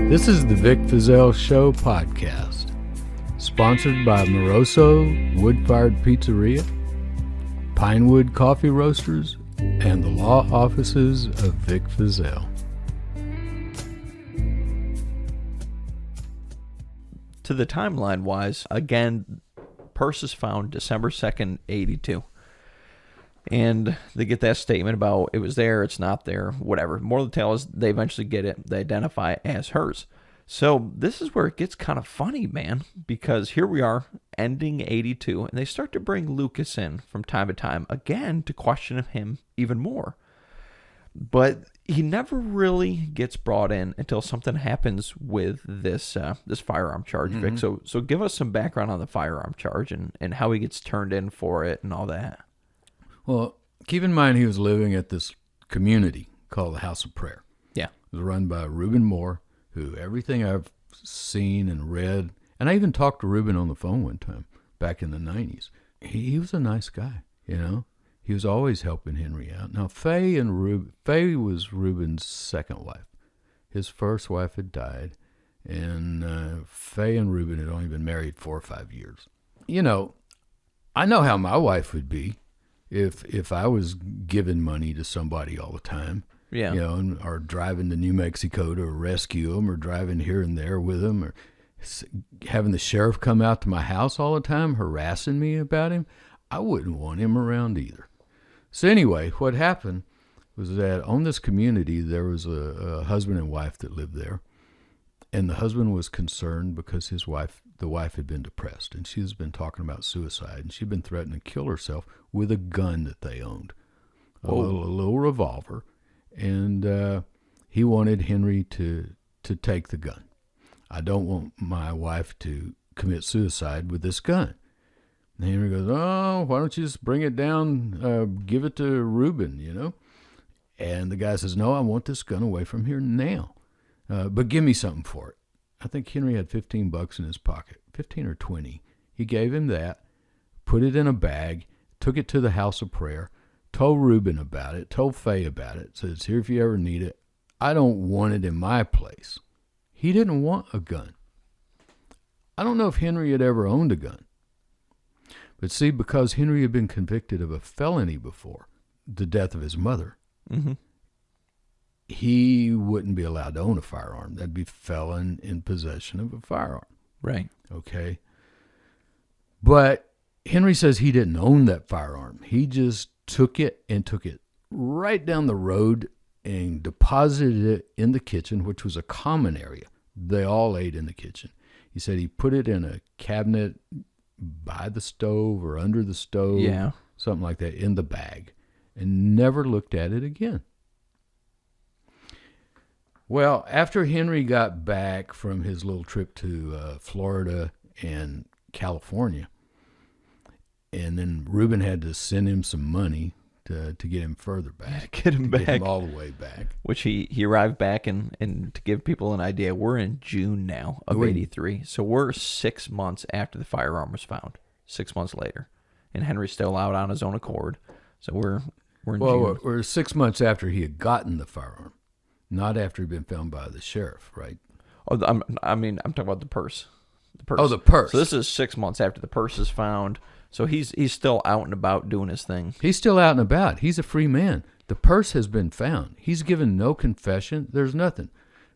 This is the Vic Fizell Show podcast, sponsored by Moroso Wood-Fired Pizzeria, Pinewood Coffee Roasters, and the law offices of Vic Fizell. To the timeline-wise, again, purse is found December 2nd, 82. And they get that statement about it was there, it's not there, whatever. Moral of the tale is they eventually get it. They identify it as hers. So this is where it gets kind of funny, man, because here we are, ending 82, and they start to bring Lucas in from time to time, again, to question him even more. But he never really gets brought in until something happens with this firearm charge, Vic. So give us some background on the firearm charge and how he gets turned in for it and all that. Well, keep in mind he was living at this community called the House of Prayer. Yeah. It was run by Reuben Moore, who everything I've seen and read, and I even talked to Reuben on the phone one time back in the 90s. He was a nice guy, you know. He was always helping Henry out. Now, Faye was Reuben's second wife. His first wife had died, and Faye and Reuben had only been married 4 or 5 years. You know, I know how my wife would be if I was giving money to somebody all the time. Yeah. You know, or driving to New Mexico to rescue them, or driving here and there with them, or having the sheriff come out to my house all the time harassing me about him. I wouldn't want him around either. So anyway, what happened was that on this community, there was a husband and wife that lived there. And the husband was concerned because the wife had been depressed, and she's been talking about suicide, and she'd been threatening to kill herself with a gun that they owned, a little revolver, and he wanted Henry to take the gun. I don't want my wife to commit suicide with this gun. And Henry goes, oh, why don't you just bring it down, give it to Reuben, you know? And the guy says, no, I want this gun away from here now. But give me something for it. I think Henry had $15 in his pocket, 15 or 20. He gave him that, put it in a bag, took it to the House of Prayer, told Reuben about it, told Faye about it, said it's here if you ever need it. I don't want it in my place. He didn't want a gun. I don't know if Henry had ever owned a gun. But see, because Henry had been convicted of a felony before, the death of his mother, he wouldn't be allowed to own a firearm. That'd be felon in possession of a firearm. Right. Okay. But Henry says he didn't own that firearm. He just took it right down the road and deposited it in the kitchen, which was a common area. They all ate in the kitchen. He said he put it in a cabinet by the stove or under the stove, something like that, in the bag, and never looked at it again. Well, after Henry got back from his little trip to Florida and California, and then Reuben had to send him some money to get him further back. Get him all the way back. Which he arrived back, and to give people an idea, we're in June now of 83. So we're 6 months after the firearm was found, 6 months later. And Henry's still out on his own accord. So we're in June. Well, we're 6 months after he had gotten the firearm, not after he'd been found by the sheriff, right? Oh, I'm talking about the purse. Oh, the purse. So this is 6 months after the purse is found. So he's still out and about doing his thing. He's still out and about. He's a free man. The purse has been found. He's given no confession. There's nothing.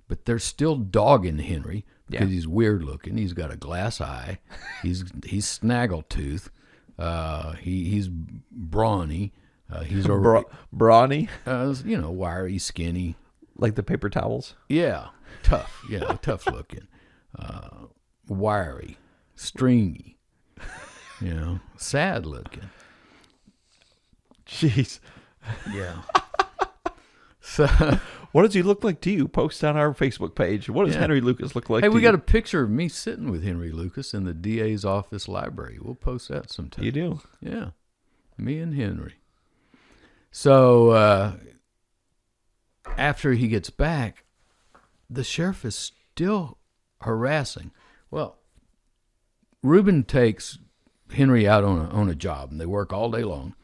But they're still dogging Henry because he's weird looking. He's got a glass eye. He's snaggletooth. He's brawny. He's brawny? Wiry, skinny. Like the paper towels? Yeah. Tough. Yeah, tough looking. Wiry. Stringy. Sad looking. Jeez. Yeah. So, what does he look like to you? Post on our Facebook page. What does Henry Lucas look like to you? Hey, we got a picture of me sitting with Henry Lucas in the DA's office library. We'll post that sometime. You do? Yeah. Me and Henry. So, after he gets back, the sheriff is still harassing. Well, Reuben takes Henry out on a job, and they work all day long.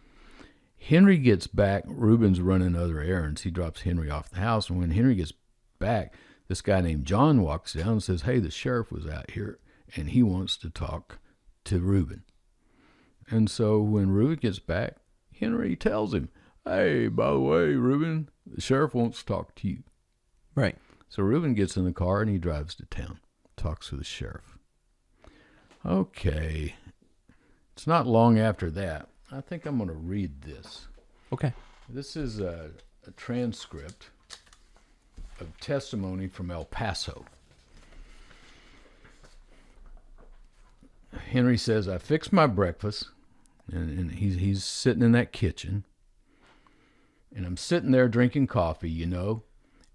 Henry gets back. Reuben's running other errands. He drops Henry off the house, and when Henry gets back, this guy named John walks down and says, hey, the sheriff was out here, and he wants to talk to Reuben. And so when Reuben gets back, Henry tells him, hey, by the way, Reuben, the sheriff wants to talk to you. Right. So Reuben gets in the car and he drives to town, talks to the sheriff. Okay. It's not long after that. I think I'm going to read this. Okay. This is a transcript of testimony from El Paso. Henry says, I fixed my breakfast, and he's sitting in that kitchen, and I'm sitting there drinking coffee, you know,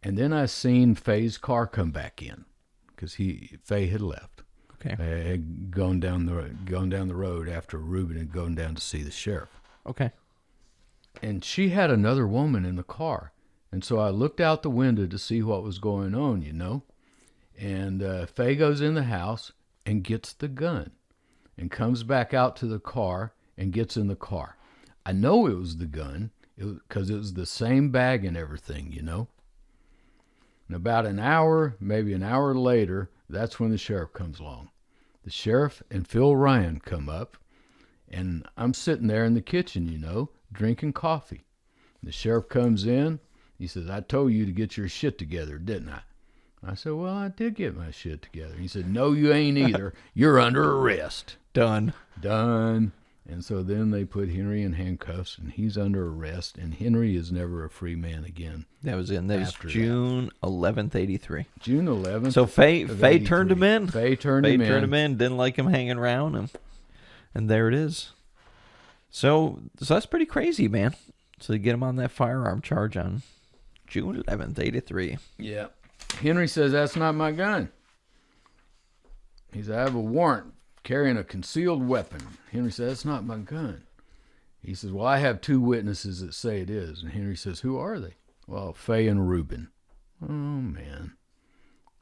and then I seen Faye's car come back in, because Faye had left. Okay. Had gone down the road after Reuben had gone down to see the sheriff. Okay. And she had another woman in the car, and so I looked out the window to see what was going on, you know, and Faye goes in the house and gets the gun and comes back out to the car and gets in the car. I know it was the gun because it was the same bag and everything, you know. And about an hour, maybe an hour later, that's when the sheriff comes along. The sheriff and Phil Ryan come up, and I'm sitting there in the kitchen, you know, drinking coffee. The sheriff comes in. He says, I told you to get your shit together, didn't I? I said, well, I did get my shit together. He said, no, you ain't either. You're under arrest. Done. And so then they put Henry in handcuffs, and he's under arrest, and Henry is never a free man again. That was June 11th, 83. June 11th. So Faye turned him in. Faye turned him in. Didn't like him hanging around, and there it is. So that's pretty crazy, man. So they get him on that firearm charge on June 11th, 83. Yeah. Henry says, that's not my gun. He said, I have a warrant carrying a concealed weapon. Henry says, that's not my gun. He says, well, I have two witnesses that say it is. And Henry says, who are they? Well, Faye and Reuben. Oh, man.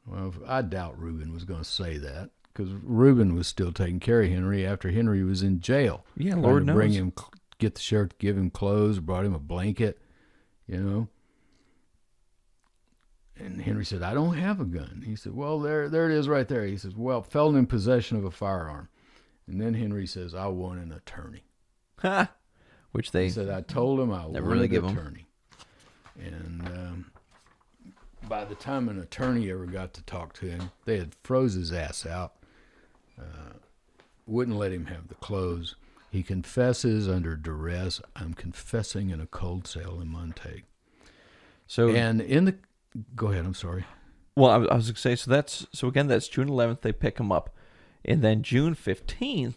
Well, I doubt Reuben was going to say that, because Reuben was still taking care of Henry after Henry was in jail. Yeah, Lord knows. Bring him, get the sheriff to give him clothes, brought him a blanket, you know. And Henry said, I don't have a gun. He said, well, there it is right there. He says, well, felon in possession of a firearm. And then Henry says, I want an attorney. Ha! Which they he said, I told him I wanted really an attorney. And by the time an attorney ever got to talk to him, they had froze his ass out, wouldn't let him have the clothes. He confesses under duress. I'm confessing in a cold cell in Montague. So, and in the... Go ahead, I'm sorry. Well, I was going to say, that's June 11th, they pick him up. And then June 15th,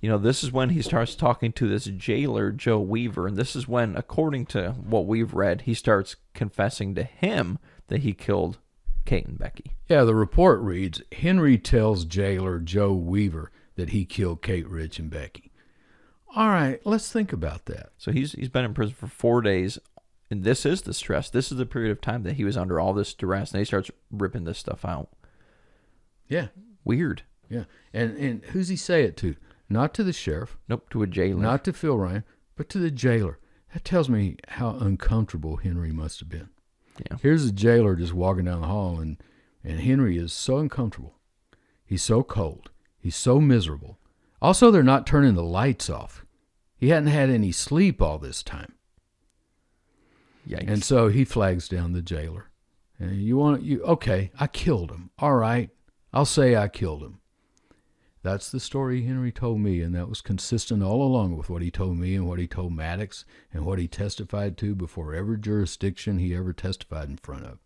you know, this is when he starts talking to this jailer, Joe Weaver. And this is when, according to what we've read, he starts confessing to him that he killed Kate and Becky. Yeah, the report reads, Henry tells jailer Joe Weaver that he killed Kate, Rich, and Becky. All right, let's think about that. So he's been in prison for 4 days. And this is the stress. This is the period of time that he was under all this duress, and he starts ripping this stuff out. Yeah. Weird. Yeah. And who's he say it to? Not to the sheriff. Nope, to a jailer. Not to Phil Ryan, but to the jailer. That tells me how uncomfortable Henry must have been. Yeah. Here's the jailer just walking down the hall, and Henry is so uncomfortable. He's so cold. He's so miserable. Also, they're not turning the lights off. He hadn't had any sleep all this time. Yikes. And so he flags down the jailer. And okay, I killed him. All right, I'll say I killed him. That's the story Henry told me, and that was consistent all along with what he told me and what he told Maddox and what he testified to before every jurisdiction he ever testified in front of.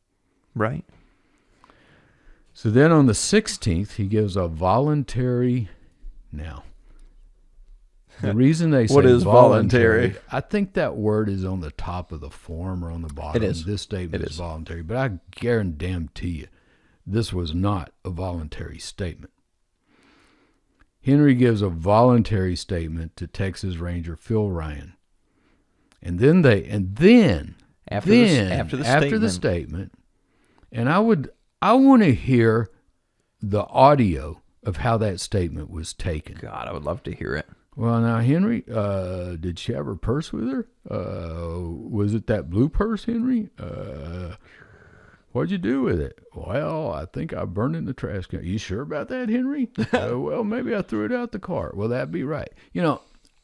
Right. So then on the 16th, he gives a voluntary... Now, the reason they say what is voluntary? I think that word is on the top of the form or on the bottom. It is. This statement is voluntary, but I guarantee you, this was not a voluntary statement. Henry gives a voluntary statement to Texas Ranger Phil Ryan, and then after the statement, and I want to hear the audio of how that statement was taken. God, I would love to hear it. Well, now, Henry, did she have her purse with her? Was it that blue purse, Henry? What'd you do with it? Well, I think I burned it in the trash can. You sure about that, Henry? Well, maybe I threw it out the car. Well, that'd be right.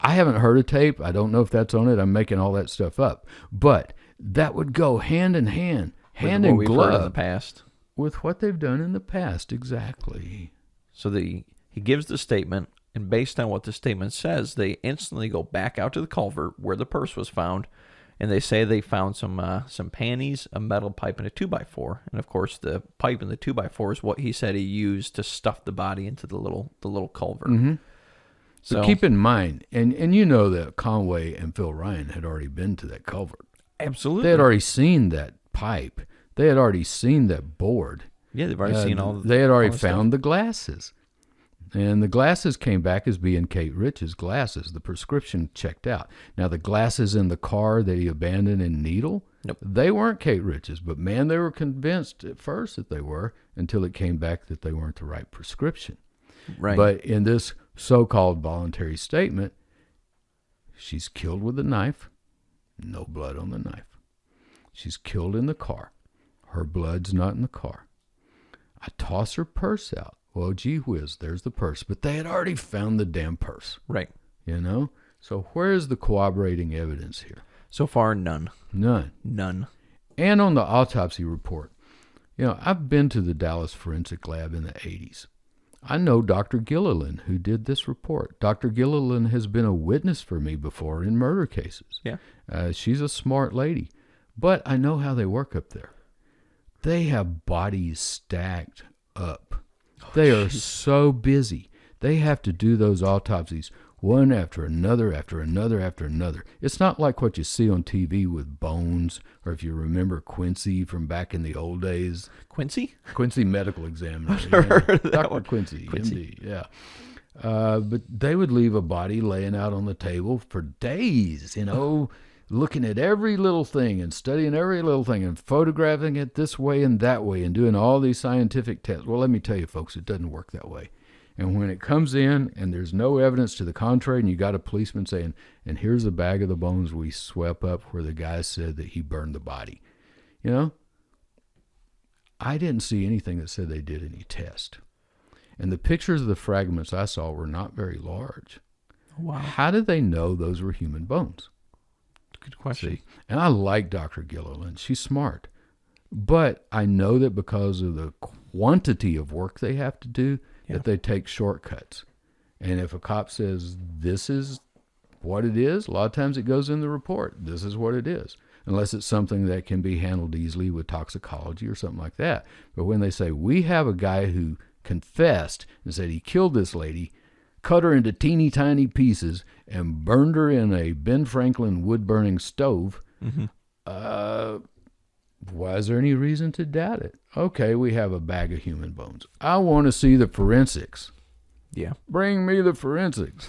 I haven't heard a tape. I don't know if that's on it. I'm making all that stuff up. But that would go hand in hand, hand in glove in the past. With what they've done in the past. Exactly. So he gives the statement, and based on what the statement says, they instantly go back out to the culvert where the purse was found, and they say they found some panties, a metal pipe, and a 2x4. And of course, the pipe and the 2x4 is what he said he used to stuff the body into the little culvert. Mm-hmm. So keep in mind, and you know that Conway and Phil Ryan had already been to that culvert. Absolutely. They had already seen that pipe. They had already seen that board. Yeah, they've already seen all. They had already found the glasses. And the glasses came back as being Kate Rich's glasses. The prescription checked out. Now, the glasses in the car that he abandoned in Needle, nope, they weren't Kate Rich's. But, man, they were convinced at first that they were until it came back that they weren't the right prescription. Right. But in this so-called voluntary statement, she's killed with a knife. No blood on the knife. She's killed in the car. Her blood's not in the car. I toss her purse out. Well, gee whiz, there's the purse. But they had already found the damn purse. Right. So where's the corroborating evidence here? So far, none. None. And on the autopsy report, I've been to the Dallas Forensic Lab in the 80s. I know Dr. Gilliland, who did this report. Dr. Gilliland has been a witness for me before in murder cases. Yeah. She's a smart lady. But I know how they work up there. They have bodies stacked up. They are so busy. They have to do those autopsies one after another, after another, after another. It's not like what you see on TV with Bones, or if you remember Quincy from back in the old days. Quincy Medical Examiner. I've never heard of that Dr. one. Quincy, MD, yeah. But they would leave a body laying out on the table for days, looking at every little thing and studying every little thing and photographing it this way and that way and doing all these scientific tests. Well, let me tell you, folks, it doesn't work that way. And when it comes in and there's no evidence to the contrary and you got a policeman saying, and here's a bag of the bones we swept up where the guy said that he burned the body. I didn't see anything that said they did any test. And the pictures of the fragments I saw were not very large. Wow. How did they know those were human bones? Good question. See? And I like Dr. Gilliland. She's smart. But I know that because of the quantity of work they have to do, that they take shortcuts. And if a cop says, this is what it is, a lot of times it goes in the report. This is what it is. Unless it's something that can be handled easily with toxicology or something like that. But when they say, we have a guy who confessed and said he killed this lady, cut her into teeny tiny pieces, and burned her in a Ben Franklin wood-burning stove, why is there any reason to doubt it? Okay, we have a bag of human bones. I want to see the forensics. Yeah. Bring me the forensics.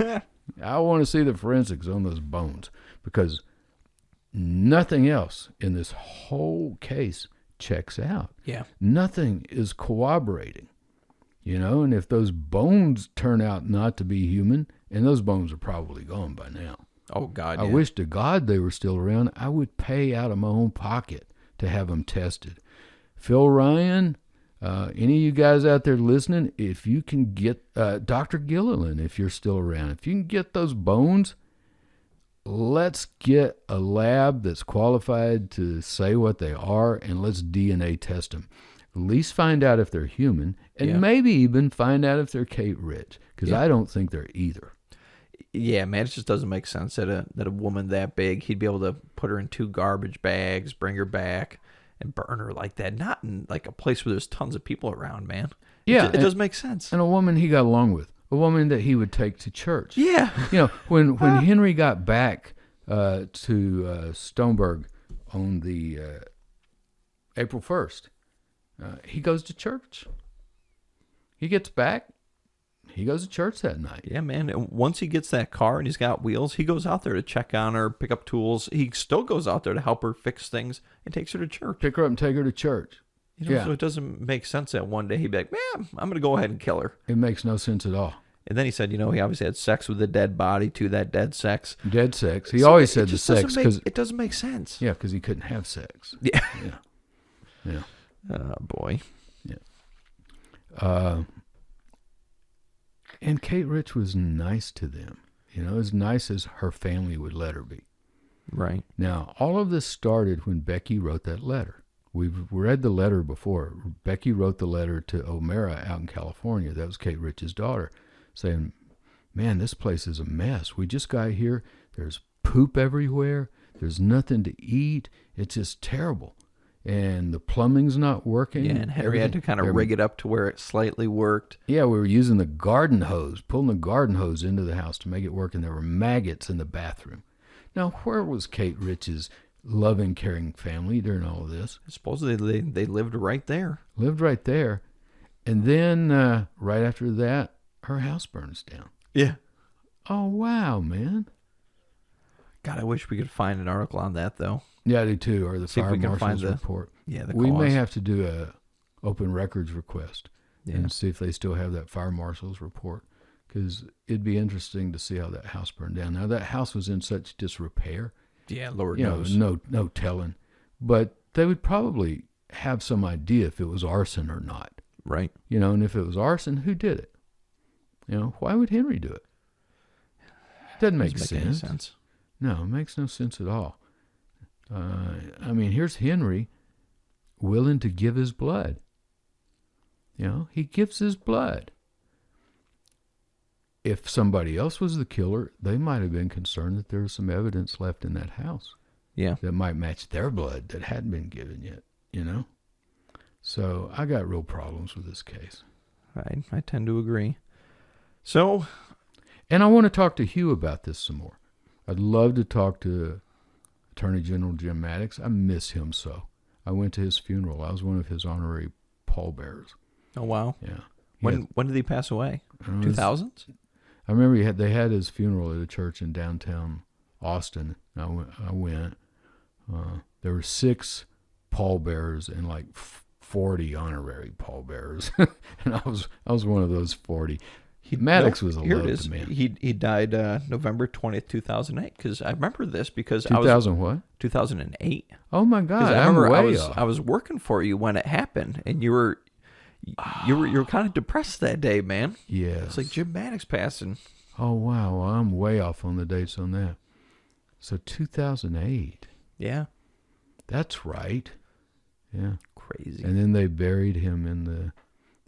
I want to see the forensics on those bones, because nothing else in this whole case checks out. Yeah. Nothing is corroborating. And if those bones turn out not to be human, and those bones are probably gone by now. Oh, God, I wish to God they were still around. I would pay out of my own pocket to have them tested. Phil Ryan, any of you guys out there listening, if you can get Dr. Gilliland, if you're still around, if you can get those bones, let's get a lab that's qualified to say what they are, and let's DNA test them. At least find out if they're human, and maybe even find out if they're Kate Rich, because I don't think they're either. Yeah, man, it just doesn't make sense that a woman that big, he'd be able to put her in 2 garbage bags, bring her back, and burn her like that. Not in like a place where there's tons of people around, man. Yeah, it doesn't make sense. And a woman he got along with, a woman that he would take to church. Yeah. When Henry got back to Stoneburg on the April 1st, he goes to church. He gets back. He goes to church that night. Yeah, man. And once he gets that car and he's got wheels, he goes out there to check on her, pick up tools. He still goes out there to help her fix things and takes her to church. Pick her up and take her to church. So it doesn't make sense that one day he'd be like, man, I'm going to go ahead and kill her. It makes no sense at all. And then he said, he obviously had sex with a dead body to that dead sex. Dead sex. He always said the sex. It doesn't make sense. Yeah, because he couldn't have sex. Yeah. Yeah. Oh, boy. And Kate Rich was nice to them, as nice as her family would let her be. Right. Now, all of this started when Becky wrote that letter. We've read the letter before. Becky wrote the letter to O'Mara out in California. That was Kate Rich's daughter, saying, man, this place is a mess. We just got here. There's poop everywhere. There's nothing to eat. It's just terrible. And the plumbing's not working. Yeah, and Henry had to kind of rig it up to where it slightly worked. Yeah, we were using the garden hose, pulling the garden hose into the house to make it work, and there were maggots in the bathroom. Now, where was Kate Rich's loving, caring family during all of this? Supposedly they lived right there. Lived right there. And then right after that, her house burns down. Yeah. Oh, wow, man. God, I wish we could find an article on that, though. Yeah, I do too, or the See fire marshal's report. Yeah, we may have to do a open records request Yeah. and see if they still have that fire marshal's report, because it'd be interesting to see how that house burned down. Now, that house was in such disrepair. Yeah, Lord knows. No telling. But they would probably have some idea if it was arson or not. Right. And if it was arson, who did it? Why would Henry do it? It doesn't make sense. No, it makes no sense at all. Here's Henry willing to give his blood. He gives his blood. If somebody else was the killer, they might have been concerned that there was some evidence left in that house. Yeah. That might match their blood that hadn't been given yet, So I got real problems with this case. I tend to agree. So. And I want to talk to Hugh about this some more. I'd love to talk to Attorney General Jim Maddox. I miss him so. I went to his funeral. I was one of his honorary pallbearers. Oh, wow. Yeah. When did he pass away? 2000s? I remember they had his funeral at a church in downtown Austin. I went. There were 6 pallbearers and like 40 honorary pallbearers, and I was one of those 40. Maddox was a loved man. He died November 20th, 2008. Because I remember this because 2008. Oh my God! I remember I was working for you when it happened, and you were kind of depressed that day, man. Yeah. It's like Jim Maddox passing. Oh wow! Well, I'm way off on the dates on that. So 2008. Yeah. That's right. Yeah. Crazy. And then they buried him in the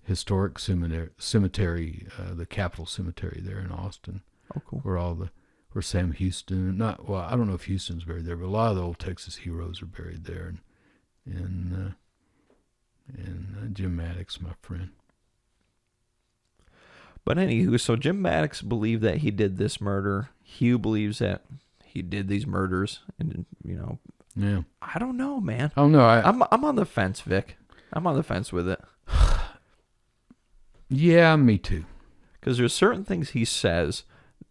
historic cemetery, the Capitol Cemetery there in Austin. Oh, cool. Where Sam Houston, I don't know if Houston's buried there, but a lot of the old Texas heroes are buried there, and Jim Maddox, my friend. But anywho, so Jim Maddox believed that he did this murder. Hugh believes that he did these murders, and yeah, I don't know, man. I don't know. I'm on the fence, Vic. I'm on the fence with it. Yeah, me too. Because there's certain things he says,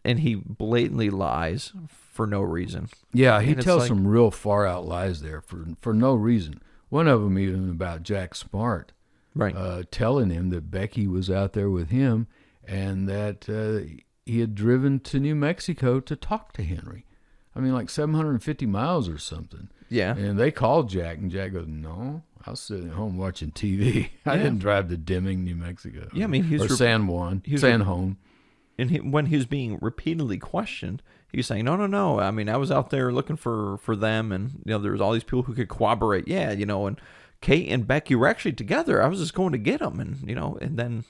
and he blatantly lies for no reason. Yeah, he tells some real far out lies there for no reason. One of them even about Jack Smart, right? Telling him that Becky was out there with him, and that he had driven to New Mexico to talk to Henry. Like 750 miles or something. Yeah. And they called Jack, and Jack goes, "No, I was sitting at home watching TV. I didn't drive to Deming, New Mexico." Yeah, or San Juan, San Juan. And when he was being repeatedly questioned, he was saying, "No. I was out there looking for them, and there was all these people who could corroborate. Yeah, and Kate and Becky were actually together. I was just going to get them, and and then,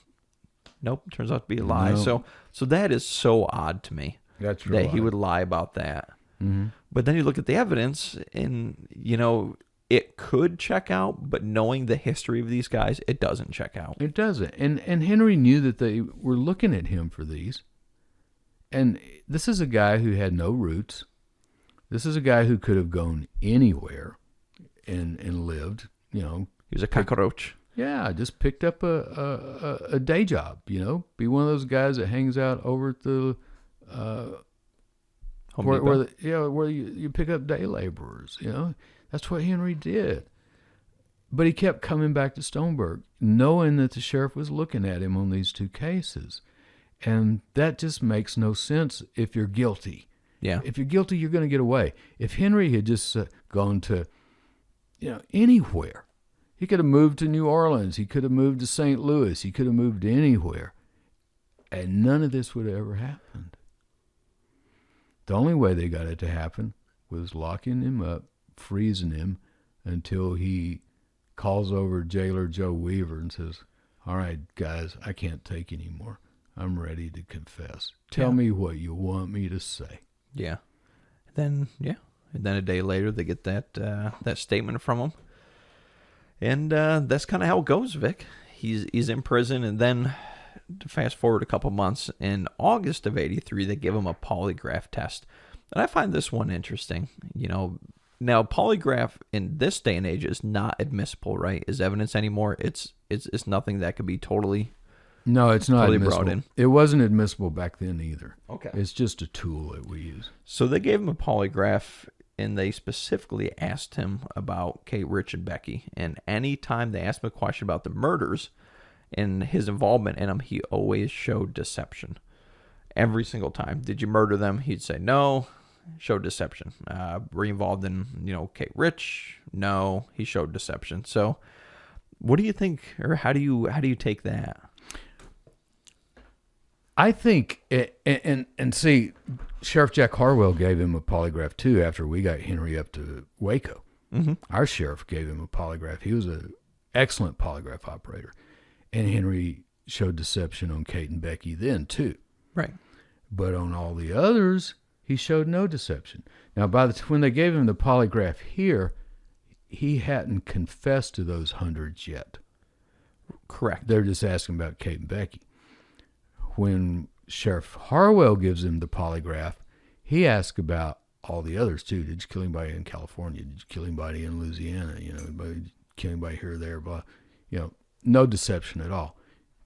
nope, turns out to be a lie. Nope. So that is so odd to me. That's that he would lie about that. Mm-hmm. But then you look at the evidence, and it could check out, but knowing the history of these guys, it doesn't check out. It doesn't. And Henry knew that they were looking at him for these. And this is a guy who had no roots. This is a guy who could have gone anywhere and lived, He was a cockroach. Yeah, just picked up a day job, Be one of those guys that hangs out over at the where you pick up day laborers, That's what Henry did. But he kept coming back to Stoneburg, knowing that the sheriff was looking at him on these 2 cases. And that just makes no sense if you're guilty. Yeah. If you're guilty, you're going to get away. If Henry had just gone to, anywhere, He could have moved to New Orleans. He could have moved to St. Louis. He could have moved anywhere. And none of this would have ever happened. The only way they got it to happen was locking him up, freezing him, until he calls over jailer Joe Weaver and says, all right, guys, I can't take anymore. I'm ready to confess. Tell me what you want me to say. Yeah. And then a day later, they get that statement from him. And that's kind of how it goes, Vic. He's in prison, and then to fast forward a couple months, in August of 83, they give him a polygraph test. And I find this one interesting. Now polygraph in this day and age is not admissible, right? As evidence anymore. It's nothing that could be totally... No, it's not totally admissible. Brought in. It wasn't admissible back then either. Okay. It's just a tool that we use. So they gave him a polygraph, and they specifically asked him about Kate, Rich, and Becky. And any time they asked him a question about the murders and his involvement in them, he always showed deception. Every single time. Did you murder them? He'd say no. Showed deception. Were you involved in, Kate, Rich? No. He showed deception. So, what do you think, or how do you take that? I think, and see, Sheriff Jack Harwell gave him a polygraph too after we got Henry up to Waco. Mm-hmm. Our sheriff gave him a polygraph. He was an excellent polygraph operator. And Henry showed deception on Kate and Becky then too. Right. But on all the others, he showed no deception. Now, when they gave him the polygraph here, he hadn't confessed to those hundreds yet. Correct. They're just asking about Kate and Becky. When Sheriff Harwell gives him the polygraph, he asks about all the others too. Did you kill anybody in California? Did you kill anybody in Louisiana? Did you kill anybody here or there? Blah. No deception at all.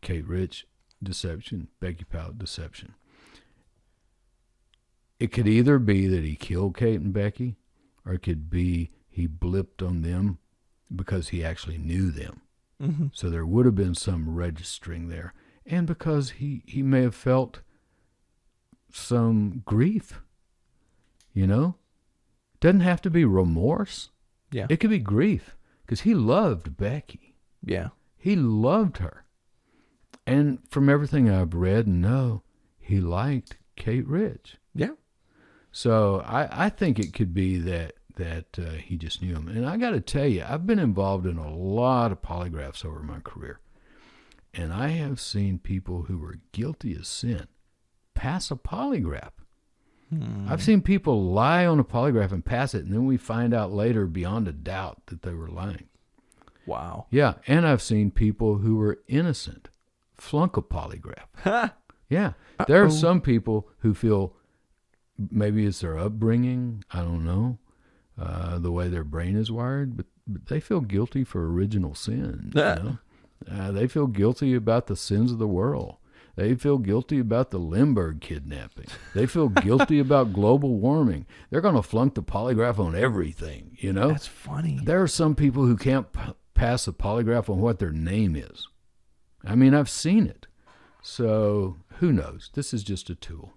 Kate Rich, deception. Becky Powell, deception. It could either be that he killed Kate and Becky, or it could be he blipped on them because he actually knew them. Mm-hmm. So there would have been some registering there. And because he may have felt some grief, Doesn't have to be remorse. Yeah. It could be grief because he loved Becky. Yeah. He loved her. And from everything I've read and know, he liked Kate Rich. Yeah. So I think it could be that he just knew him. And I got to tell you, I've been involved in a lot of polygraphs over my career. And I have seen people who were guilty of sin pass a polygraph. I've seen people lie on a polygraph and pass it, and then we find out later beyond a doubt that they were lying. Wow. Yeah, and I've seen people who were innocent flunk a polygraph. Yeah. There are some people who feel maybe it's their upbringing, I don't know, the way their brain is wired, but they feel guilty for original sin. They feel guilty about the sins of the world. They feel guilty about the Lindbergh kidnapping. They feel guilty about global warming. They're going to flunk the polygraph on everything, That's funny. There are some people who can't pass a polygraph on what their name is. I mean, I've seen it. So who knows? This is just a tool.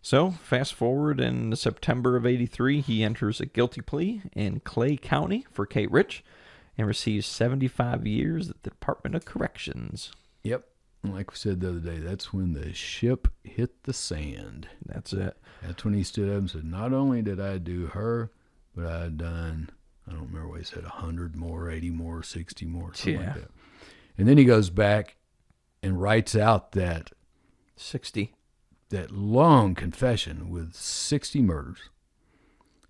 So fast forward in September of 83, he enters a guilty plea in Clay County for Kate Rich and receives 75 years at the Department of Corrections. Yep. Like we said the other day, that's when the ship hit the sand. That's it. That's when he stood up and said, not only did I do her, but I had done, I don't remember what he said, 100 more, 80 more, 60 more, something like that. And then he goes back and writes out that 60. That long confession with 60 murders.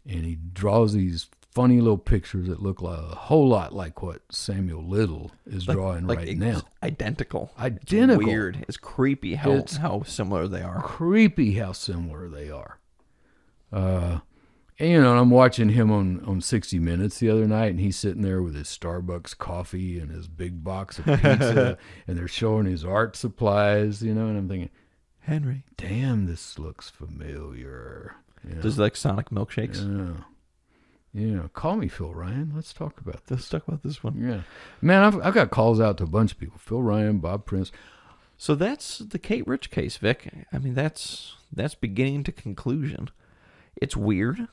And he draws these funny little pictures that look like a whole lot like what Samuel Little is drawing right now. Identical. Identical. It's weird. It's creepy how similar they are. Creepy how similar they are. And I'm watching him on 60 Minutes the other night, and he's sitting there with his Starbucks coffee and his big box of pizza, and they're showing his art supplies, and I'm thinking, Henry, damn, this looks familiar. Does he like Sonic milkshakes? Yeah. Call me Phil Ryan. Let's talk about this. Let's talk about this one. Yeah. Man, I've got calls out to a bunch of people. Phil Ryan, Bob Prince. So that's the Kate Rich case, Vic. I mean, that's beginning to conclusion. It's weird.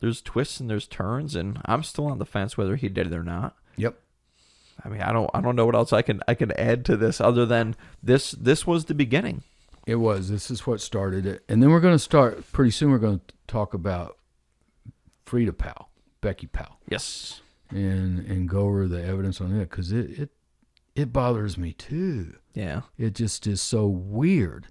There's twists and there's turns, and I'm still on the fence whether he did it or not. Yep. I mean, I don't know what else I can add to this other than this was the beginning. It was. This is what started it. And then we're going to start, pretty soon we're going to talk about Frida Powell, Becky Powell. Yes. And go over the evidence on it, because it bothers me too. Yeah. It just is so weird.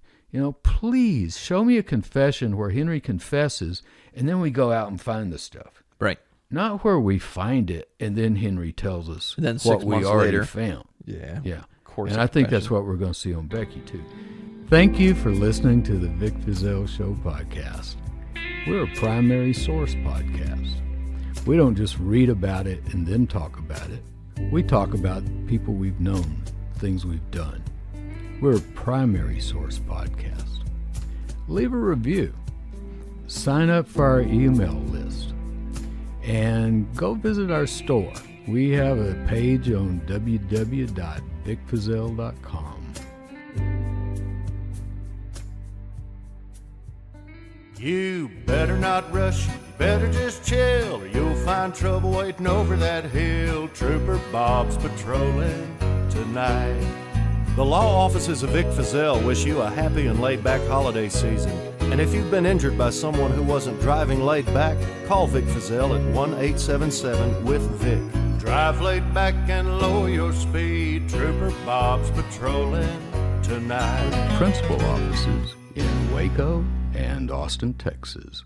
Please show me a confession where Henry confesses and then we go out and find the stuff. Right. Not where we find it and then Henry tells us then what we already found. Yeah. Yeah. Course and I think that's what we're going to see on Becky too. Thank you for listening to the Vic Fizell Show podcast. We're a primary source podcast. We don't just read about it and then talk about it. We talk about people we've known, things we've done. We're a primary source podcast. Leave a review. Sign up for our email list. And go visit our store. We have a page on www.vicfizell.com. You better not rush, you better just chill, or you'll find trouble waiting over that hill. Trooper Bob's patrolling tonight. The law offices of Vic Fizell wish you a happy and laid-back holiday season. And if you've been injured by someone who wasn't driving laid back, call Vic Fizell at 1-877-WITH-VIC. Drive laid back and lower your speed. Trooper Bob's patrolling tonight. Principal offices in Waco and Austin, Texas.